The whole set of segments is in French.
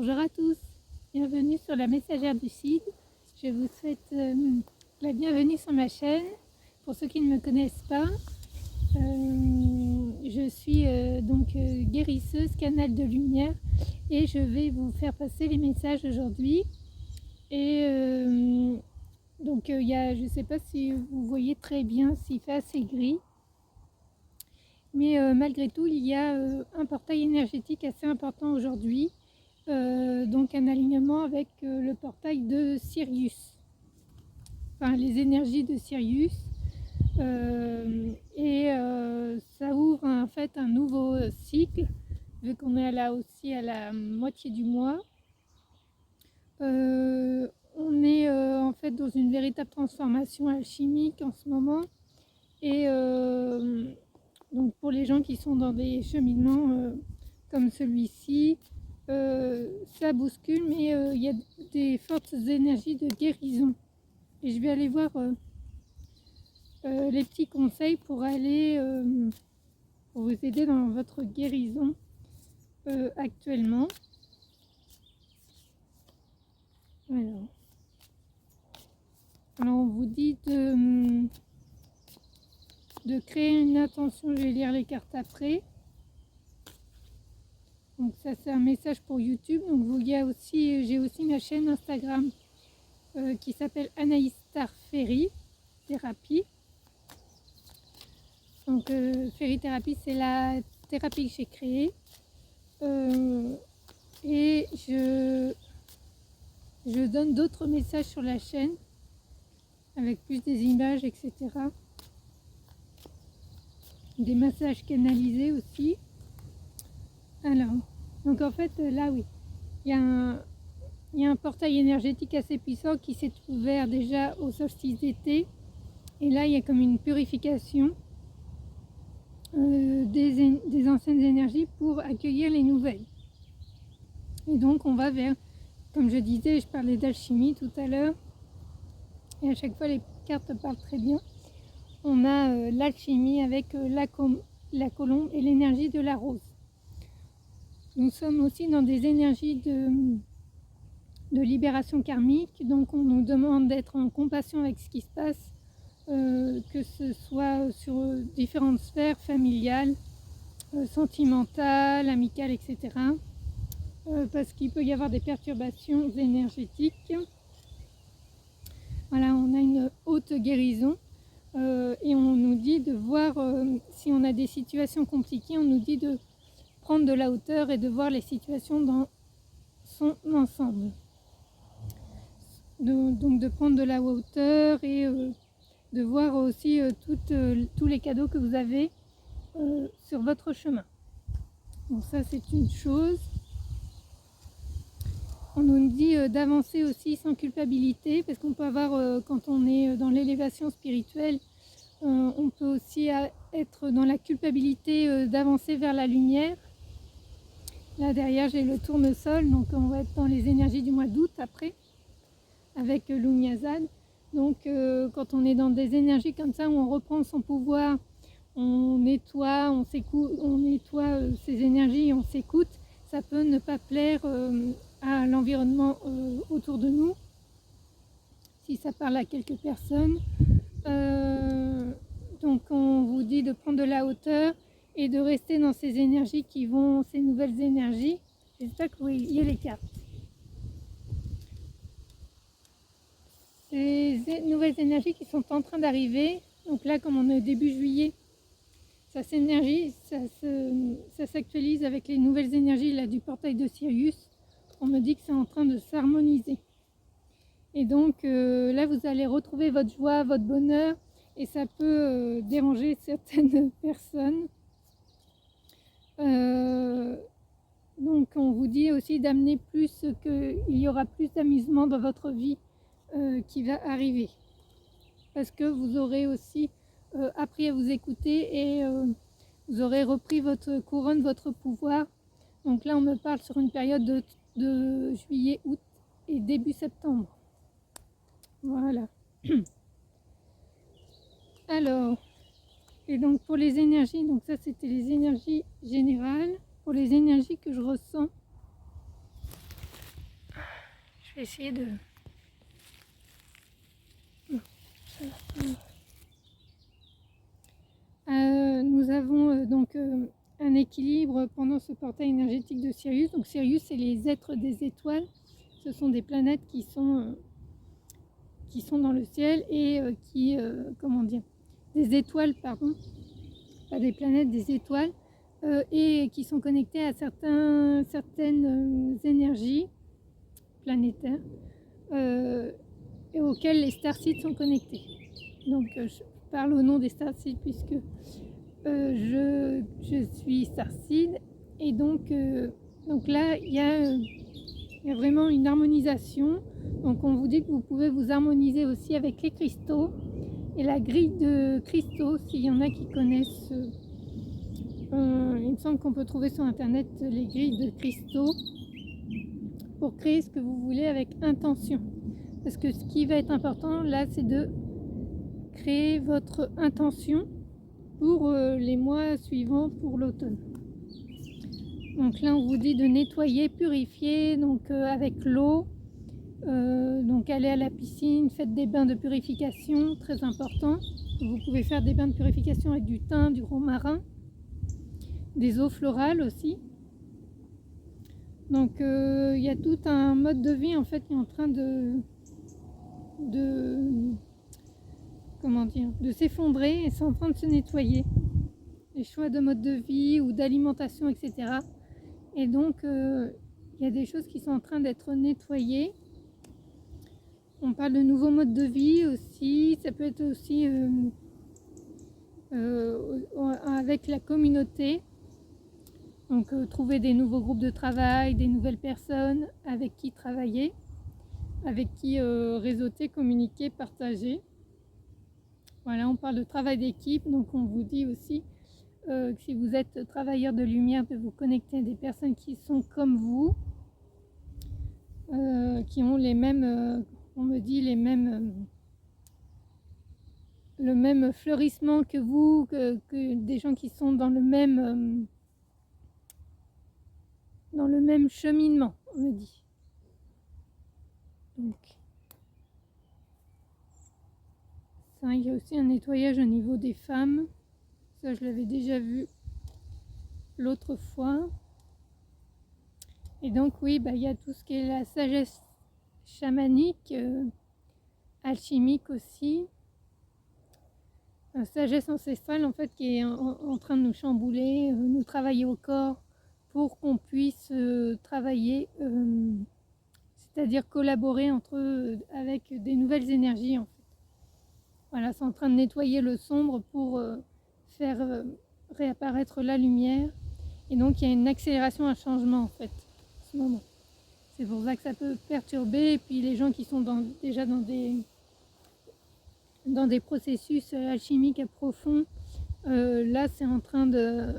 Bonjour à tous, bienvenue sur la Messagère du Cid. Je vous souhaite la bienvenue sur ma chaîne. Pour ceux qui ne me connaissent pas, je suis guérisseuse, canal de lumière, et je vais vous faire passer les messages aujourd'hui. Et je ne sais pas si vous voyez très bien, s'il fait assez gris. Mais malgré tout, il y a un portail énergétique assez important aujourd'hui, donc un alignement avec le portail de Sirius, enfin les énergies de Sirius, ça ouvre en fait un nouveau cycle, vu qu'on est là aussi à la moitié du mois. On est en fait dans une véritable transformation alchimique en ce moment, et donc pour les gens qui sont dans des cheminements comme celui-ci, ça bouscule, mais il y a des fortes énergies de guérison. Et je vais aller voir les petits conseils pour aller pour vous aider dans votre guérison actuellement. Alors on vous dit de créer une intention. Je vais lire les cartes après. Donc ça, c'est un message pour YouTube. Donc j'ai aussi ma chaîne Instagram qui s'appelle Anaïs Ferry Thérapie. Donc Ferry Thérapie, c'est la thérapie que j'ai créée. Et je donne d'autres messages sur la chaîne avec plus des images, etc. Des messages canalisés aussi. Alors, donc en fait, là, oui, il y a un portail énergétique assez puissant qui s'est ouvert déjà au solstice d'été. Et là, il y a comme une purification des anciennes énergies pour accueillir les nouvelles. Et donc, on va vers, comme je disais, je parlais d'alchimie tout à l'heure. Et à chaque fois, les cartes parlent très bien. On a l'alchimie avec la colombe et l'énergie de la rose. Nous sommes aussi dans des énergies de libération karmique, donc on nous demande d'être en compassion avec ce qui se passe, que ce soit sur différentes sphères familiales, sentimentales, amicales, etc. Parce qu'il peut y avoir des perturbations énergétiques. Voilà, on a une haute guérison. Et on nous dit de voir, si on a des situations compliquées, on nous dit de prendre de la hauteur et de voir les situations dans son ensemble. Donc de prendre de la hauteur et de voir aussi tous les cadeaux que vous avez sur votre chemin. Donc ça, c'est une chose. On nous dit d'avancer aussi sans culpabilité, parce qu'on peut avoir, quand on est dans l'élévation spirituelle, on peut aussi être dans la culpabilité d'avancer vers la lumière. Là derrière, j'ai le tournesol, donc on va être dans les énergies du mois d'août après, avec l'Unyazad. Donc quand on est dans des énergies comme ça, où on reprend son pouvoir, on nettoie, on nettoie ces énergies, on s'écoute, ça peut ne pas plaire à l'environnement autour de nous, si ça parle à quelques personnes. Donc on vous dit de prendre de la hauteur et de rester dans ces énergies ces nouvelles énergies. J'espère que vous voyez les cartes. Ces nouvelles énergies qui sont en train d'arriver, donc là comme on est début juillet, ça s'actualise avec les nouvelles énergies là, du portail de Sirius. On me dit que c'est en train de s'harmoniser. Et donc là vous allez retrouver votre joie, votre bonheur, et ça peut déranger certaines personnes. Donc on vous dit aussi d'amener plus, qu'il y aura plus d'amusement dans votre vie qui va arriver. Parce que vous aurez aussi appris à vous écouter et vous aurez repris votre couronne, votre pouvoir. Donc là on me parle sur une période de juillet, août et début septembre. Voilà. Alors, et donc pour les énergies, donc ça c'était les énergies générales. Pour les énergies que je ressens, vais essayer de... Nous avons donc un équilibre pendant ce portail énergétique de Sirius. Donc Sirius, c'est les êtres des étoiles. Ce sont des planètes qui sont dans le ciel et des étoiles, pardon, pas des planètes, des étoiles, et qui sont connectées à certaines énergies planétaires et auxquelles les starseeds sont connectés. Donc je parle au nom des starseeds puisque je suis starseed, et donc là il y a vraiment une harmonisation. Donc on vous dit que vous pouvez vous harmoniser aussi avec les cristaux et la grille de cristaux, s'il y en a qui connaissent. Il me semble qu'on peut trouver sur internet les grilles de cristaux pour créer ce que vous voulez avec intention. Parce que ce qui va être important là, c'est de créer votre intention pour les mois suivants, pour l'automne. Donc là on vous dit de nettoyer, purifier, donc avec l'eau, donc allez à la piscine, faites des bains de purification, très important. Vous pouvez faire des bains de purification avec du thym, du romarin, des eaux florales aussi. Donc il y a tout un mode de vie en fait qui est en train de s'effondrer, et c'est en train de se nettoyer. Les choix de mode de vie ou d'alimentation, etc. Et donc il y a des choses qui sont en train d'être nettoyées. On parle de nouveaux modes de vie aussi. Ça peut être aussi avec la communauté. Donc trouver des nouveaux groupes de travail, des nouvelles personnes avec qui travailler, avec qui réseauter, communiquer, partager. Voilà, on parle de travail d'équipe. Donc on vous dit aussi que si vous êtes travailleur de lumière, de vous connecter à des personnes qui sont comme vous, qui ont les mêmes, on me dit le même fleurissement que vous, que des gens qui sont dans le même cheminement, on me dit. Donc, ça, il y a aussi un nettoyage au niveau des femmes. Ça, je l'avais déjà vu l'autre fois. Et donc, oui, il y a tout ce qui est la sagesse chamanique, alchimique aussi. Sagesse ancestrale, en fait, qui est en train de nous chambouler, nous travailler au corps pour qu'on puisse travailler, c'est-à-dire collaborer entre eux avec des nouvelles énergies, en fait. Voilà, c'est en train de nettoyer le sombre pour faire réapparaître la lumière. Et donc, il y a une accélération, un changement, en fait, en ce moment. C'est pour ça que ça peut perturber. Et puis, les gens qui sont déjà dans des processus alchimiques profonds, là, c'est en train de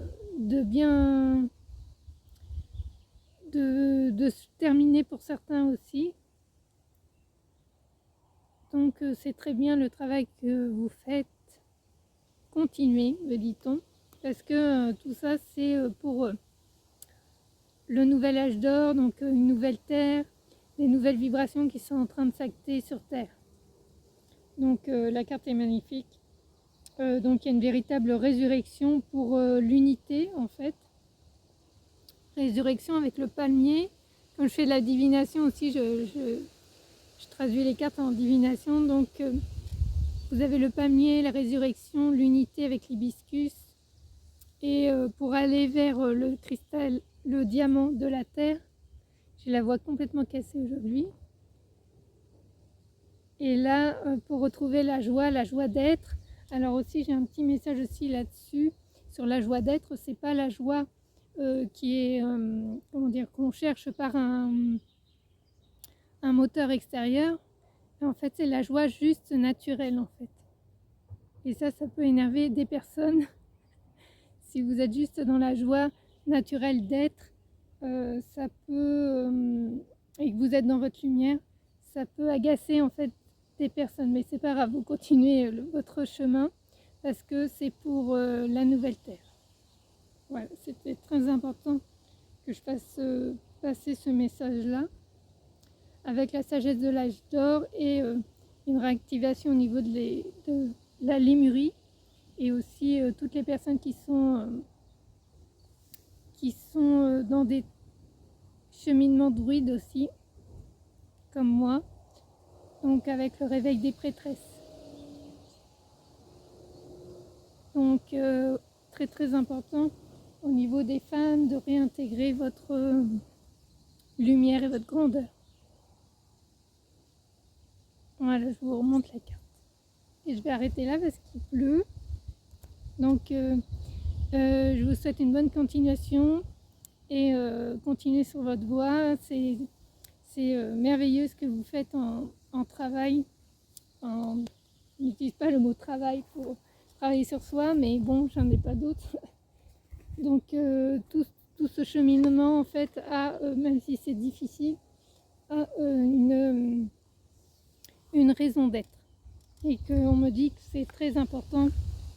se terminer pour certains aussi. Donc c'est très bien le travail que vous faites. Continuez, me dit-on, parce que tout ça c'est pour le nouvel âge d'or, donc une nouvelle terre, les nouvelles vibrations qui sont en train de s'acter sur terre. Donc la carte est magnifique. Donc il y a une véritable résurrection pour l'unité, en fait. Résurrection avec le palmier. Quand je fais de la divination aussi, je traduis les cartes en divination. Donc vous avez le palmier, la résurrection, l'unité avec l'hibiscus. Et pour aller vers le cristal, le diamant de la terre, j'ai la voix complètement cassée aujourd'hui. Et là, pour retrouver la joie d'être. Alors aussi, j'ai un petit message aussi là-dessus, sur la joie d'être. C'est pas la joie qui est, qu'on cherche par un moteur extérieur. En fait, c'est la joie juste naturelle, en fait. Et ça peut énerver des personnes. Si vous êtes juste dans la joie naturelle d'être, ça peut, et que vous êtes dans votre lumière, ça peut agacer, en fait, des personnes. Mais c'est pas grave, vous continuez votre chemin, parce que c'est pour la nouvelle terre. Voilà, c'était très important que je fasse passer ce message-là. avec la sagesse de l'âge d'or et une réactivation au niveau de la lémurie, et aussi toutes les personnes qui sont dans des cheminements druides aussi, comme moi, donc avec le réveil des prêtresses. Donc très très important au niveau des femmes de réintégrer votre lumière et votre grandeur. Voilà, je vous remonte la carte. Et je vais arrêter là parce qu'il pleut. Donc je vous souhaite une bonne continuation et continuez sur votre voie. C'est merveilleux ce que vous faites en travail. Je n'utilise pas le mot travail pour travailler sur soi, mais bon, j'en ai pas d'autres. Donc tout ce cheminement en fait même si c'est difficile, a une raison d'être, et qu'on me dit que c'est très important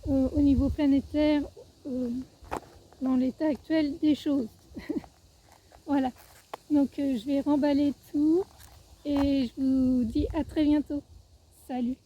au niveau planétaire, dans l'état actuel des choses. Voilà, donc je vais remballer tout et je vous dis à très bientôt. Salut.